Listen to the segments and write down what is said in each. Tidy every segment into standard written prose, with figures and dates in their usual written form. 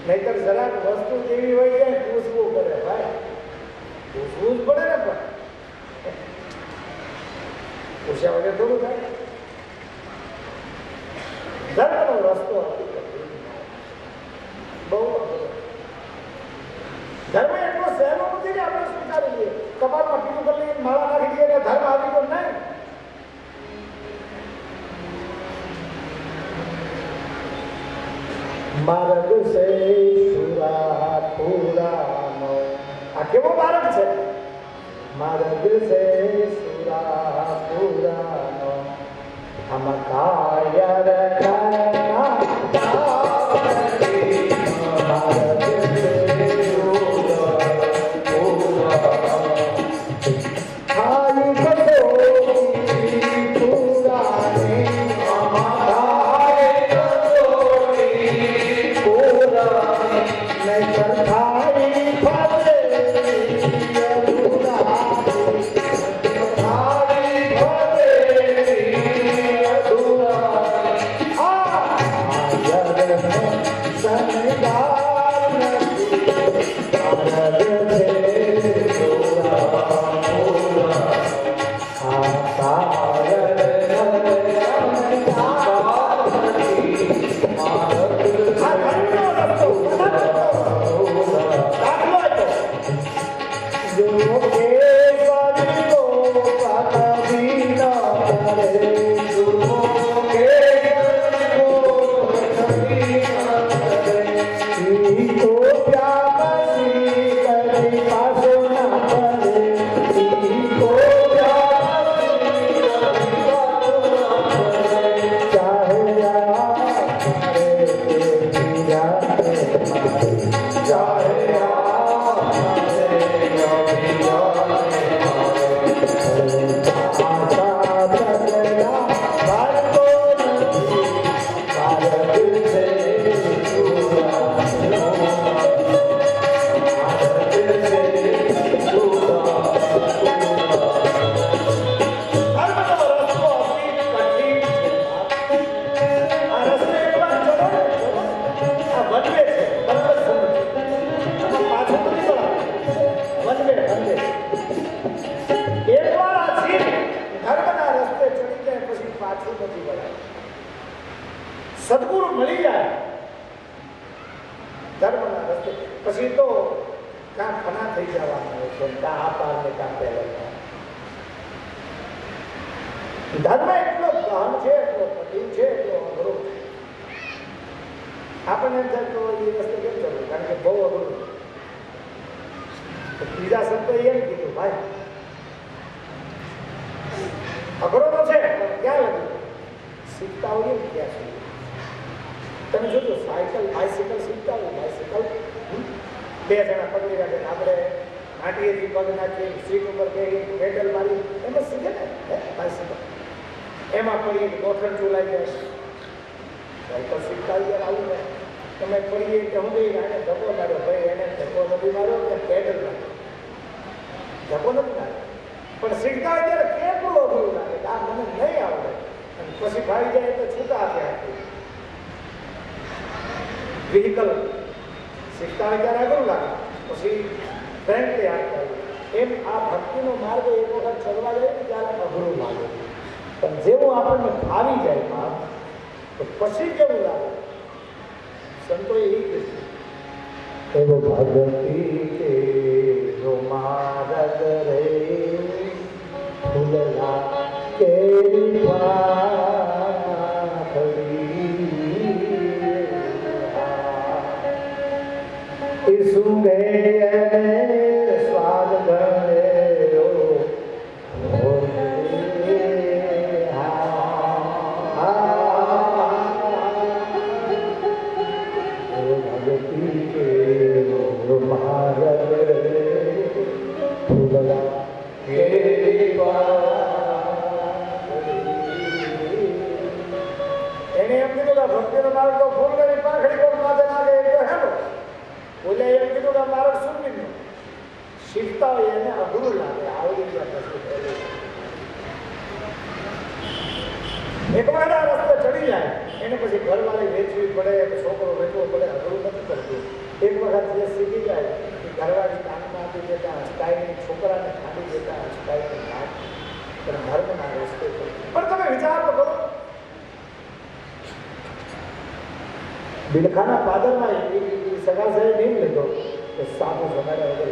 નહીતર જરાક વસ્તુ જેવી હોય જાય પૂછવું પડે ભાઈ, પૂછવું જ પડે ને. પણ પૂછ્યા વગર થોડું થાય. ધર્મનો રસ્તો બહુ ધર્મ એટલો સહેલો નથી કે આપણે સ્વીકારી લઈએ. કપાળમાં પીલું કરી લઈએ, માળા નાખી દઈએ એટલે ધર્મ આવી ગયો નહીં. માર્ગ સે સુરા પુરાનો, આ કેવો માર્ગ છે? માર્ગ સે સુરા પુરાનો, હમ કાયર કરના સદગુરુ મળી જાય ધર્મના રસ્તે, પછી તો કાં ફના થઈ જવાના હોય છે, કાં આપાર ને કાં પહેલા. ધર્મ એટલો ગહન છે, એટલો કઠિન છે, એટલો અઘરો છે. આપણને એમ થાય તો એ રસ્તે કેમ ચાલુ, કારણ કે બહુ અઘરું. બીજા શબ્દો એમ કીધું ભાઈ અઘરો તો છે, પણ ક્યાં લાગ્યું શીખતા હોઈએ ને ત્યાં સુધી. તમે જોજો બાઇસિકલ શીખતા હોય, બાઇસિકલ બે જણા પકડી રાખે, આપણે માટીએથી પગ નાખીએ, સીટ ઉપર બેસી પેડલ મારી, એમાં શીખે ને બાઇસિકલ. એમાં પડીએ ગોઠણ ચૂલાઈ જાય. સાયકલ શીખતા હોય આવું ને, તમે પડીએ કે હું ભાઈ આને ધક્કો માર્યો, ભાઈ એને ધક્કો નથી માર્યો કે પેડલ માર્યો, ધક્કો નથી માર્યો. પણ શીખતા હોય ત્યારે કેટલું અઘરું લાગે, આ મને નહીં આવડે, અને પછી ભાઈ જાય તો છૂટા થયા. વ્હીકલ શીખતા હોય ત્યારે અઘરું લાગે, પછી ફ્રેન્ડલી આપતા હોય. એમ આ ભક્તિનો માર્ગ એક વખત ચડવા જાય ને ત્યારે અઘરું લાગે, પણ જેવું આપણને ફાવી જાય માર્ગ તો પછી કેવું લાગે. સંતોએ એ કીધું, એવો ભક્તિ કે જો માર્ગ રે ફૂલલા કેરી સુગે સ્વાદ ગણેરો ભગતી કે ભારત ફૂલલા એને એમ કીધું કે ભક્તિનો માર્ગ તો ફૂલ કરી પાંખડી કોટ માથે નાખે એટલે હેલો. બોલે એમ કીધું કે મારો સુનીનો શીખતા હોય એને અઘરું લાગે, આવડી ગયા પછી એકવાર આ રસ્તે ચડી જાય એને પછી ઘરવાળી વેચવી પડે, છોકરો વેચવો પડે, અઘરું નથી કરતું. છોકરાને ખાલી દેતા અચકાઈ નાખ પણ ધર્મના રસ્તે પણ તમે વિચાર તો કરો બિલખાના પાદરમાં સગા સાહેબ એમ લીધો કે સાધુ જમાડ્યા વગર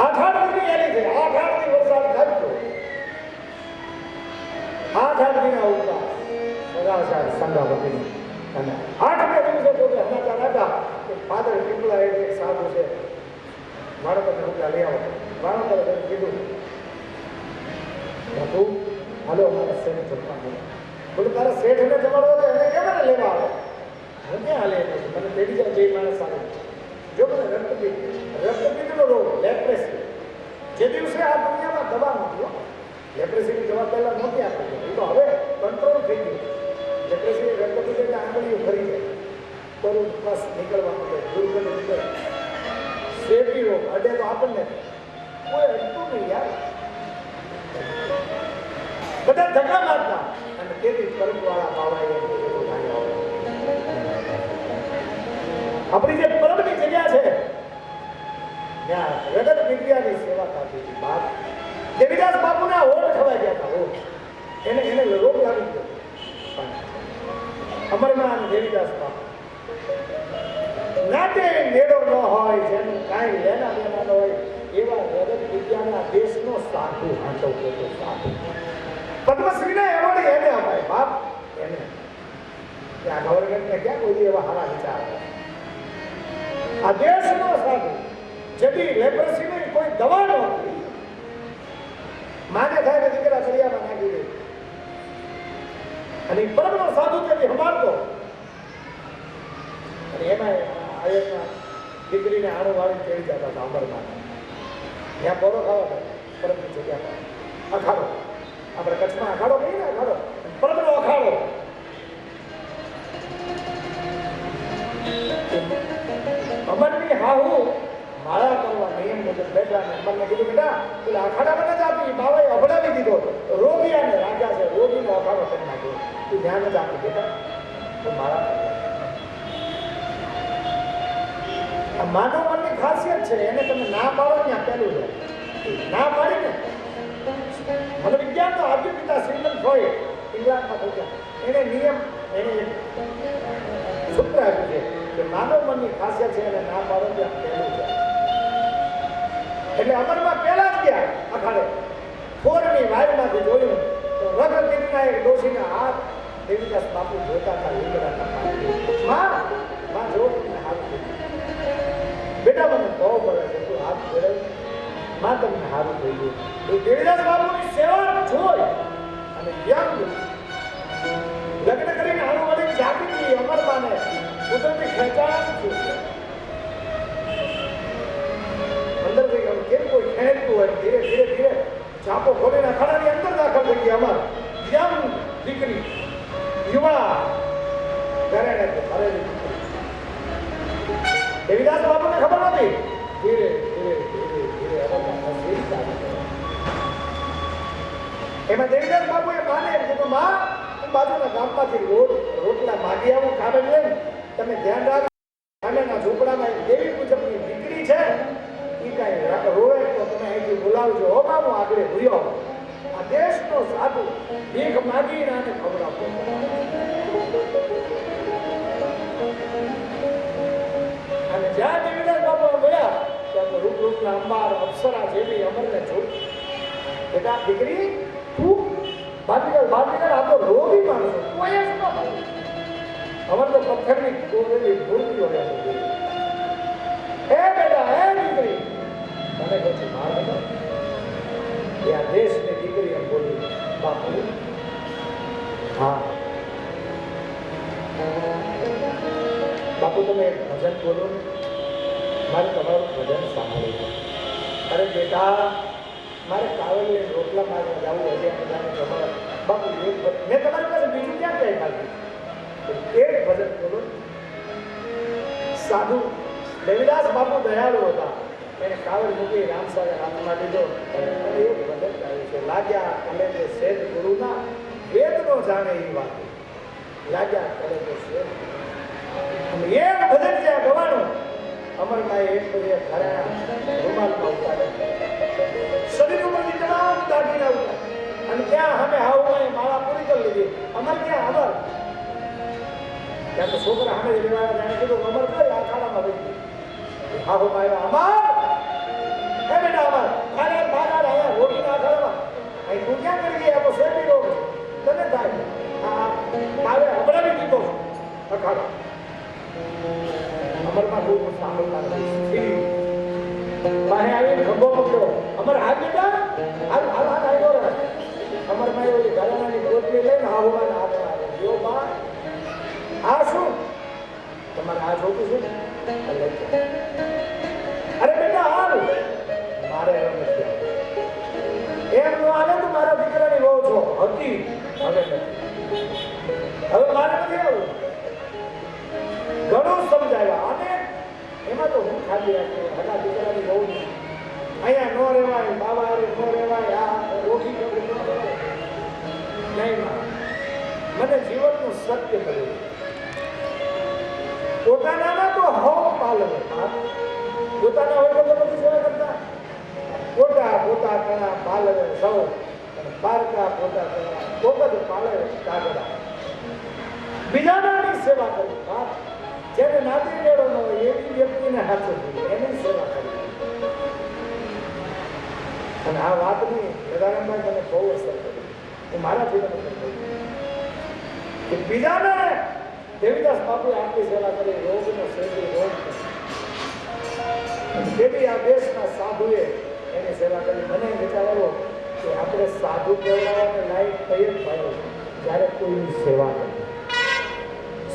આઠ એની છે 8 વરસાદ ખાધો 8 દિના ઉપવાસ સગા સાહેબ સંગાવતી અને 8 દિવસે પોતે સમાચાર આપ્યા કે ફાધર પીપળા એક સાધુ છે વાળોતરને રૂપિયા લઈ આવો વાળોતરે કીધું બાપુ હાલો અમારા શેઠ જમવાનું બોલું તારા શેઠને જમાડવો તો એને કેમ ને લેવા આવે હું ક્યાં હાલે મને તેડી જાય બે માણસ આવે જો મને રક્તપીતનો રોગ લેપ્રેસી જે દિવસે આ દુનિયામાં દવા નથી લેપ્રેસીની દવા પહેલાં નહોતી આપી એ તો હવે કંટ્રોલ થઈ ગયું લેપ્રેસી રક્તપીત એટલે આંગળીઓ ફરી જાય કરું બસ નીકળવા માટે દુર્ગંધ નીકળે શેપી રોગ અડે તો આપણને કોઈ અડતું નહીં યાર બધા ધક્કા મારતા અને તેથી પરંપરાળા બાવાએ આપણી જે પરમની જગ્યા છે ત્યાં રગત વિદ્યાની સેવા થતી હતી બાપ દેવીદાસ બાપુના હોઠ ખવાઈ ગયા હતા હોઠ એને રોગ લાગી ગયો અમરમાં અને દેવીદાસ બાપુ નાટે મેળો ન હોય જેનું કાંઈ લેના દેના ન હોય એવા રગત વિદ્યાના દેશનો સાધુ હાંચવતો હતો સાધુ પદ્મશ્રીને એવોર્ડ એને અપાય બાપ એને ત્યાં ગવર્મેન્ટને ક્યાં કોઈ એવા સારા વિચાર આ દેશનો સાધુ જેથી લેપ્રસીની કોઈ દવા નહોતી માને થાય કે દીકરા દરિયામાં નાખી દે અને પરમનો સાધુ તેથી સંભાળતો અને એમાં આયતના દીકરીને આણું વાળી ચડી જતા હતા અંબરમાં ત્યાં પોરો ખાવા પરમની જગ્યા અખાડો આપણે કચ્છમાં અખાડો કહીએ ને અખાડો પરમનો અખાડો અમરની હાહુ માળા કરવા નિયમ મુજબ બેઠા ને અમરને કીધું બેટા પેલા અખાડામાં જ આપી બાવાએ અભડાવી દીધો રોગિયાને રાજા છે રોગીનો અખાડો કરી નાખ્યો તું ધ્યાન જ આપી બેટા તો માળા આ માનવ મનની ખાસિયત છે એને તમે ના પાડો ત્યાં પેલું છે ના પાડીને મનોવિજ્ઞાનનો આદ્ય પિતા શ્રીમંત ફ્રોઈડ ઇંગ્લેન્ડમાં થયા એને નિયમ એને સૂત્ર આપ્યું છે કે માનવ મનની ખાસિયત છે એને ના પાડો ત્યાં પહેલું છે એટલે અમરમાં પહેલા જ ગયા અખાડે ફોરની વાયરમાંથી જોયું તો રગતીના એક ડોશીના હાથ દેવીદાસ બાપુ જોતા હતા લીમડાના માં જો હાથ બેટા મને બહુ પડે છે તું હાથ જોડે માં તમને સારું થઈ ગયું એ દેવીદાસ બાપુની સેવા જોઈ અને યંગ લગ્ન કરીને આણુવાળી જાગૃતિ અમરમાને કુદરતી ખેંચાણ થયું અંદરથી કેમ કોઈ ખેંચતું હોય ધીરે ધીરે ધીરે ચાપો ખોલીને અખાડાની અંદર દાખલ થઈ ગઈ અમર યંગ દીકરી યુવા ઘરેણે ભરેલી દેવીદાસ બાપુને ખબર નથી ધીરે ધીરે ધીરે ધીરે એમાં દેવીદાસ બાપુએ માને એમ કીધું માં હું બાજુના ગામમાંથી રોટલા માગી આવું ખાવે ને તમે ધ્યાન રાખો સામેના ઝૂંપડામાં એક દેવી પૂજકની દીકરી છે એ કાંઈ રોવે તો તમે અહીંથી બોલાવજો હો માં હું આગળ ભૂયો આ દેશનો સાધુ ભીખ માગીને આને ખવડાવો અને જ્યાં દેવીદાસ બાપુ ગયા ત્યાં રૂપના અંબાર અપ્સરા જેવી અમરને જોઈ બેટા દીકરી તું બાદીગર આ તો રોગી માણસો કોઈ જ ન થાય અમર તો પથ્થરની કોરેલી મૂર્તિઓ હે બેટા હે દીકરી તને કહું માર બેટા એ આ દેશની દીકરી એમ બોલી બાપુ હા બાપુ તમે ભજન બોલો મારે તમારું ભજન સાંભળ્યું અરે બેટા મારે કાવલી રોટલા મારે જવું હશે તમારા બાપુ મેં તમારી પાસે બીજું ક્યાં કહી નાખ્યું એક ભજન બોલો સાધુ દેવીદાસ બાપુ દયાળુ હતા એને કાવડ મૂકી રામસાગર હાથમાં લીધો અને એક ભજન ગાયું છે લાગ્યા કલે તે શેઠ ગુરુના વેદ નો જાણે એ વાત લાગ્યા કલે તે શેઠ એક ભજન જ્યાં ગવાનું અમરભાઈ એક પછી એક ઘરેણા રૂમાલમાં ઉતાર્યા, શરીર ઉપરથી તમામ દાગીના ઉતાર્યા, અને ત્યાં અમે હાવમાં માળા પૂરી કરી લીધી. અમર ક્યાં? અમર ત્યાં તો છોકરા સામે લેવા જાણે કીધું અમર કઈ આ ખાડામાં વહી ગઈ. હાવમાં આવ્યા, અમર એ બેટા અમર ખાને બહાર આવ્યા રોટી ના ખાવા અહીં તું ક્યાં કરી ગયા? તો શેરડી રોગ તને થાય. હા મારે હમણાં દીધો અખાડો. અમરમાં બહુ સાંભળતા નથી. પાસે આવીને ખભો પકડ્યો. અમર હાથ બેટા હાથ હાથ હાથ આવ્યો રે. અમરમાં એવી ઘરાણાની ગોટલી લઈને હાવમાં હાથમાં આવ્યો. જો બા આ શું તમારે આ જોતું છે? અરે બેટા હાલ મારે એમ નથી એમ નો આને તો મારા દીકરાની બહુ છો હતી હવે નથી. હવે મારે નથી આવું. ઘણું સમજાવ્યા અને એમાં તો હું ખાલી રાખી હતા દીકરાની બહુ અહીંયા નો રહેવાય, બાબા નો રહેવાય, આ રોટી નહીં. મને જીવનનું સત્ય કર્યું. પોતાના તો હવ પાલન, પોતાના હોય તો બધી સેવા કરતા. પોતા પોતા કણા પાલન સૌ પારકા પોતા કણા પોપદ પાલન કાગડા. બીજાની સેવા કરી. જેને નાતી મેળો ન હોય એવી વ્યક્તિને હાથે એની સેવા કરી. અને આ વાતની ગદારામભાઈ મને બહુ અસર કરી. હું મારાથી કે બીજાને દેવીદાસ બાપુએ આપણી સેવા કરી. રોગનો શેરડી રોગ તેથી આ દેશના સાધુએ એની સેવા કરી. મને વિચાર આવ્યો કે આપણે સાધુ કહેવાને લાયક કઈ જ થયો જ્યારે કોઈની સેવા કરે.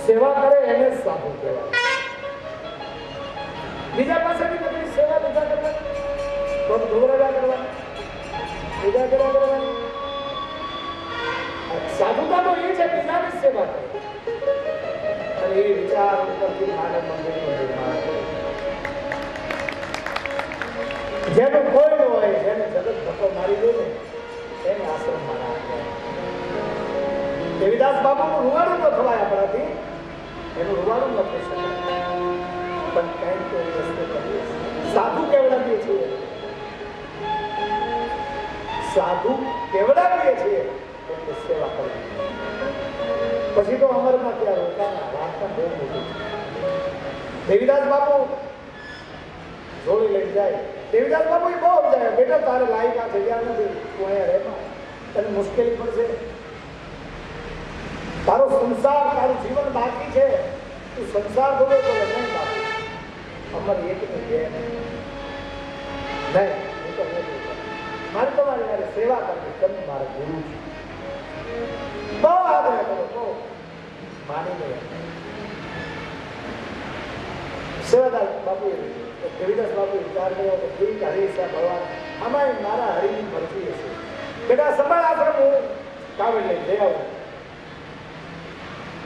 સેવા કરે એને સાધુ કહેવાય. બીજા પાસેથી બધી સેવા લીધા કરવાની, તો ધોરડા કરવાની, પૂજા કરવાની. સાધુતા તો એ છે બીજાની સેવા કરે. અને એ વિચાર ઉપરથી માનવ મંદિરનું નિર્માણ કરે. જેનું કોઈ ન હોય, જેને જગત ધક્કો મારી દે ને એને આશ્રમમાં રાખે. દેવીદાસ બાપુનું રૂવાડું ન થવાય આપણાથી, એનું રૂવાડું ન થઈ શકે. પણ કઈ તો વસ્તુ કરીએ સાધુ કેવડાવીએ છીએ, સાધુ કેવડાવીએ છીએ એટલે સેવા કરવી. પછી તો અમરમાં ત્યાં રોકાના વાર્તા બહુ મોટી છે. દેવીદાસ બાપુ જોડી લઈ જાય. દેવીદાસ બાપુ બહુ જાય બેટા તારે લાયકા છે ત્યાં નથી, તું અહીંયા રહેમાં તને મુશ્કેલી પડશે. તારો સંસાર તારું જીવન બાકી છે, તું સંસાર ભોગવે તો નહીં બાપુ. અમર એક ને બે નહીં, હું તો મારે તમારી યારે સેવા કરવી. તમે મારા ગુરુ છે, બહુ આગ્રહ કરો, બહુ માની ગયા. સેવાદાર બાપુ દેવીદાસ બાપુ વિચાર કર્યો કે ઠીક હરીશા ભગવાન આમાં મારા હરિની મરજી હશે. બેટા સંભાળ આશ્રમ હું કાવડ લઈ જઈ આવું.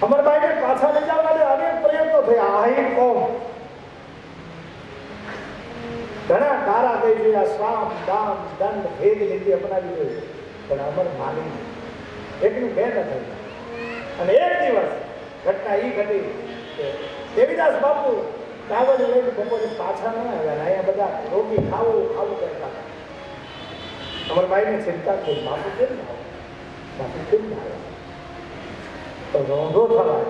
અમરભાઈને પાછા લઈ જવા માટે અનેક પ્રયત્નો થયા. આહિર કોમ ઘણા તારા થઈ ગયા, શ્રામ દામ દંડ ભેદ લીધી અપનાવી ગયું, પણ અમર માની એકનું બે ન થયું. અને એક દિવસ ઘટના એ ઘટી કે દેવીદાસ બાપુ કાગળ લઈને બપોરે પાછા ન આવ્યા. અહીંયા બધા રોટી ખાવું ખાવું કરતા. અમરભાઈને ચિંતા થઈ, બાપુ કેમ ના આવે, બાપુ કેમ ના આવે? તો રોંધો થવાય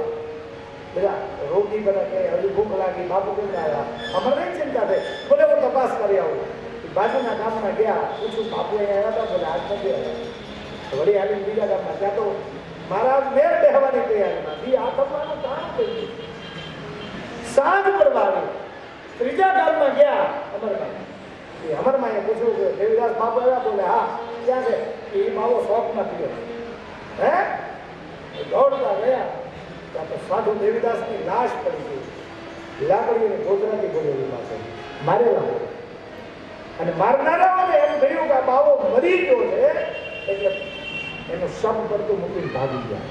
બધા રોટી બધા કે હજુ ભૂખ લાગી, બાપુ કેમ ના આવ્યા? અમર નહીં ચિંતા થઈ. બોલે હું તપાસ કરી આવું. બાજુના ગામમાં ગયા, પૂછું બાપુ અહીંયા આવ્યા હતા? બોલે આજ નથી આવ્યા. વળી આવીને બીજા ગામમાં ત્યાં તો મારા મેર બેહવાની તૈયારીમાં બી આ થવાનું કામ કર્યું. સાંજ પડવા આવી, ત્રીજા ગામમાં ગયા અમરભાઈ. અમરભાઈએ પૂછ્યું કે દેવીદાસ બાપુ આવ્યા? બોલે હા. ક્યાં છે? એ માવો શોખમાં પીયો. હે દોડતા ગયા ત્યાં તો સાધુ દેવીદાસની લાશ પડી ગઈ. લાકડીની ગોધરાથી બોલેલી પાસે મારેલા હોય. અને મારનારાઓને એમ કહ્યું કે આ બાવો મરી ગયો છે એટલે એનો શબ કરતું મૂકીને ભાગી ગયા.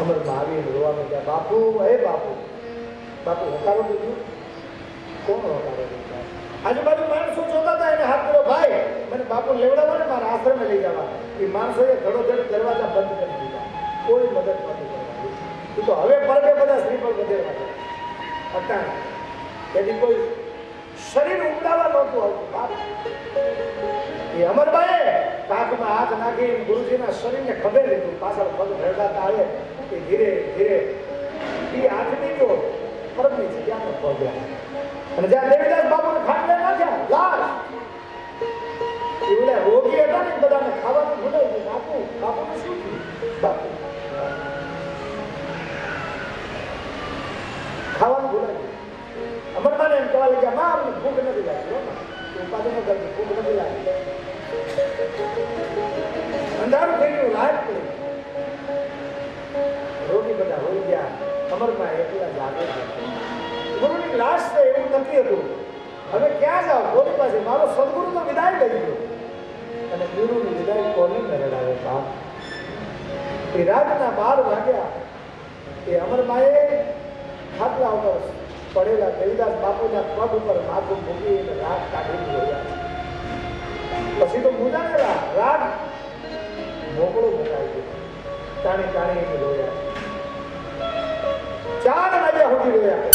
અમરમાં આવીને રોવાનું ગયા. બાપુ હે બાપુ, બાપુ હોકારો દીધું? કોણ હોકારો દીધા? આજુબાજુ માણસો જોતા હતા, એને હાથ કર્યો, ભાઈ મને બાપુ લેવડાવો ને મારા આશ્રમે લઈ જવા. એ માણસોએ ધડોધડ દરવાજા બંધ કરી દીધા. કોઈ મદદ નથી કરવાની. તું તો હવે પરગે બધા શ્રીફળ વધેરવા છે. અટાણે તેથી કોઈ શરીર ઉમડાવા નહોતું આવતું બાપ. એ અમરબાઈએ કાખમાં હાથ નાખી ગુરુજીના શરીરને ખભે લીધું. પાછળ પગ ભેળગાતા આવે એ ધીરે ધીરે એ હાથની જો પરમની જગ્યાનો પગ અને જ્યાં દેવીદાસ બાપુને ખાટલે નાખ્યા લાશ એ ઓલા રોગી હતા ને બધાને ખાવાનું ભૂલાઈ ગયું. બાપુને શું થયું? બાપુ ખાવાનું ભૂલાઈ ગયું. અમરબાને એમ કહેવા લાગ્યા માં અમને ભૂખ નથી લાગી. ઉપાધિ ન કરતી, ભૂખ નથી લાગી. અંધારું થઈ ગયું, રાત પડી. રોગી બધા હોઈ ગયા. અમરબા એકલા જાગે છે. ગુરુની લાશ છે એવું નક્કી હતું. હવે ક્યાં જાવ? ગોરી પાસે. મારો સદગુરુ તો વિદાય લઈ ગયો. અને ગુરુની વિદાય કોને મેળાવે બાપ? એ રાતના 12 વાગ્યા એ અમરબાએ ખાટલા ઉપર પડેલા દેવીદાસ બાપુના પગ ઉપર માથું મૂકીને રાત કાઢી જોયા. પછી તો મુજાનેલા રાત મોકળો મુકાઈ ગયો. ટાણી ટાણી રોયા. 4 વાગ્યા સુધી રોયા.